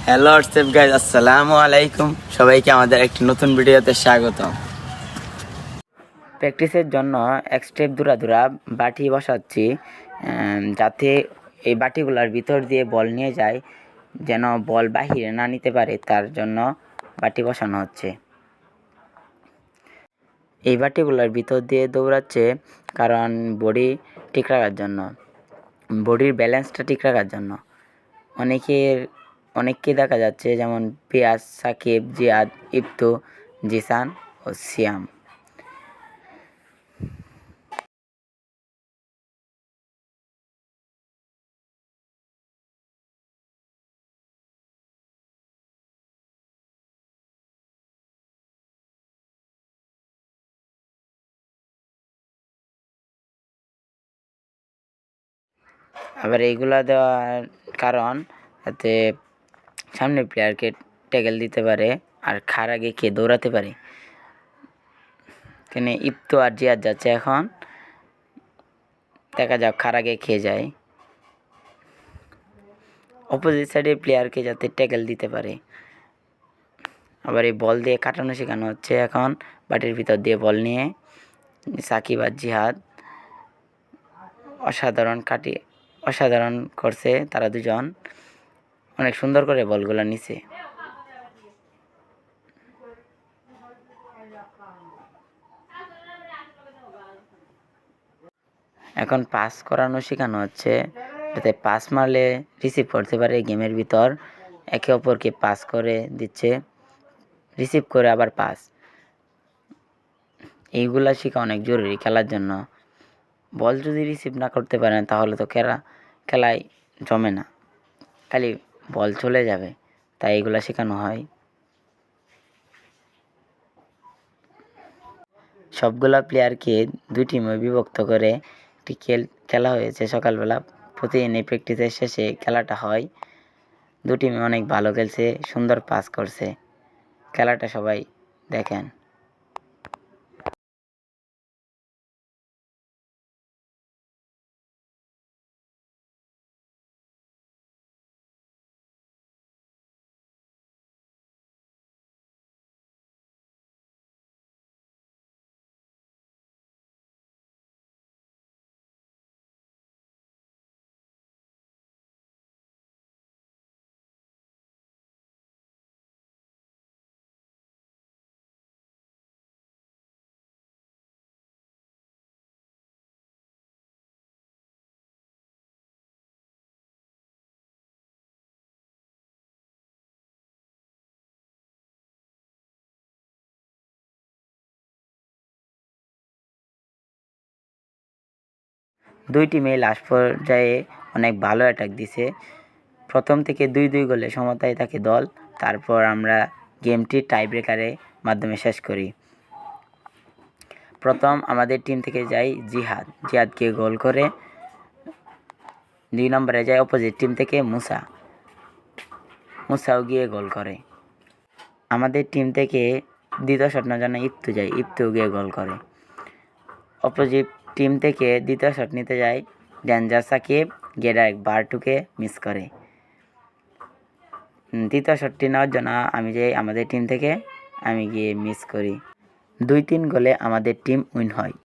Hello WhatsApp guys, আসসালামু আলাইকুম। সবাইকে আমাদের একটি নতুন ভিডিওতে স্বাগত। প্র্যাকটিসের জন্য এক স্টেপ দূরা বাটি বসাচ্ছি, যাতে এই বাটিগুলোর ভিতর দিয়ে বল নিয়ে যায়, যেন বল বাহিরে না নিতে পারে, তার জন্য বাটি বসানো হচ্ছে। এই বাটিগুলোর ভিতর দিয়ে দৌড়াচ্ছে কারণ বডি ঠিক রাখার জন্য, বডির ব্যালেন্সটা ঠিক রাখার জন্য। অনেককে দেখা যাচ্ছে, যেমন পিয়াস, সাকিব, জিয়াদ, ইফতু, জিসান ও সিয়াম। আবার এইগুলা দেওয়ার কারণ যাতে সামনের প্লেয়ারকে ট্যাকেল দিতে পারে আর খার আগে কে দৌড়াতে পারে। এখানে ইফতু আর জিয়াদ যাচ্ছে, এখন দেখা যাক খার আগে খেয়ে যায়। অপোজিট সাইডের প্লেয়ারকে যাতে ট্যাকেল দিতে পারে। আবার এই বল দিয়ে কাটানো শেখানো হচ্ছে। এখন বাটির ভিতর দিয়ে বল নিয়ে সাকিব আর জিহাদ অসাধারণ করছে। তারা দুজন অনেক সুন্দর করে বলগুলো নিছে। এখন পাস করানো শেখানো হচ্ছে, যাতে পাস মারলে রিসিভ করতে পারে। গেমের ভিতর একে অপরকে পাস করে দিচ্ছে, রিসিভ করে আবার পাস। এইগুলা শেখা অনেক জরুরি খেলার জন্য। বল যদি রিসিভ না করতে পারেন তাহলে তো খেলায় জমে না, খালি বল চলে যাবে। তাই এগুলা শেখানো হয়। সবগুলা প্লেয়ারকে দুই টিমে বিভক্ত করে একটি খেলা হয়েছে সকালবেলা। প্রতিদিন এই প্র্যাকটিসের শেষে খেলাটা হয়। দু টিমে অনেক ভালো খেলছে, সুন্দর পাস করছে। খেলাটা সবাই দেখেন। দুই টিমে লাস্ট পর্যায়ে অনেক ভালো অ্যাটাক দিছে। প্রথম থেকে 2-2 গোলে সমতায় থাকে দল। তারপর আমরা গেমটি টাই ব্রেকারের মাধ্যমে শেষ করি। প্রথম আমাদের টিম থেকে যায় জিহাদকে গোল করে। 2 নম্বরে যায় অপোজিট টিম থেকে মুসাও গিয়ে গোল করে। আমাদের টিম থেকে দ্বিতীয় শট নেওয়ার জন্য ইফতু গিয়ে গোল করে। অপোজিট টিম থেকে দ্বিতীয় শট নিতে যায় ডেঞ্জার সাকিব, গিয়ে ডাইরেক্ট বারটুকে মিস করে। তৃতীয় শটটি নেওয়ার জন্য আমি যাই আমাদের টিম থেকে, আমি গিয়ে মিস করি। 2-3 গোলে আমাদের টিম উইন হয়।